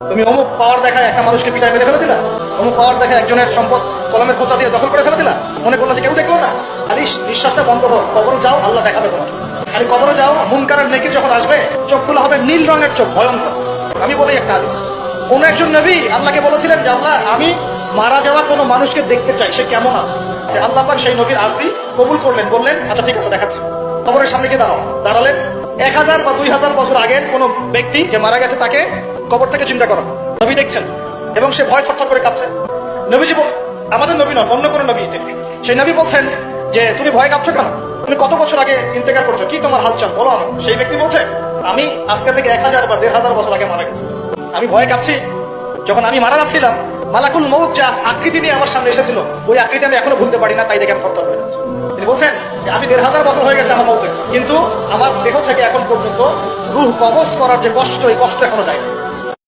তুমি অমুক পাওয়ার দেখায় একটা মানুষকে পিটায় মেরে ফেলে দিলা, অমুক পাওয়ার দেখায় একজনের সম্পদ কলমের খোঁচা দিয়ে দখল করে ফেলে দিলা, মনে করলো যে কেউ দেখলো না। খালি নিঃশ্বাসটা বন্ধ হোক, কবরে যাও, আল্লাহ দেখাবে তোমাকে। খালি কবরে যাও, মুনকারের নেকির যখন আসবে চোখগুলো হবে নীল রঙের চোখ, ভয়ঙ্কর। আমি বলি একটা হাদিস, কোন একজন নবী আল্লাহকে বলেছিলেন যে আল্লাহ আমি মারা যাওয়া কোনো মানুষকে দেখতে চাই, সে কেমন আছে। আল্লাহ পাক সেই নবীর আরজি কবুল করলেন, বললেন আচ্ছা ঠিক আছে দেখাচ্ছি। কবরের সামনে গিয়ে দাঁড়ালেন। 1000 বা 2000 বছর আগের কোন ব্যক্তি যে মারা গেছে তাকে কবর থেকে চিন্তা করো, নবী দেখছেন এবং সে ভয় থরথর করে কাঁপছে। নবীজি আমাদের নবী নন, অন্য কোনো নবী, সেই নবী বলছেন যে তুমি ভয় কাঁপছো কেন, তুমি কত বছর আগে ইন্তেকাল করছো, কি তোমার হালচাল বলো আমার। সেই ব্যক্তি বলছে আমি আজকে থেকে 1000 বা 1500 বছর আগে মারা গেছি, আমি ভয় কাঁপছি। যখন আমি মারা যাচ্ছিলাম মালাকুল মউত যা আকৃতি নিয়ে আমার সামনে এসেছিল, ওই আকৃতি আমি এখনো ভুলতে পারি না, তাই দেখে আমি থরথর হয়ে যাচ্ছি। তিনি বলছেন যে আমি 1500 বছর হয়ে গেছে আমার মউতে, কিন্তু আমার দেহ থেকে এখন পর্যন্ত রূহ কবজ করার যে কষ্ট, এই কষ্ট এখনো যায় না।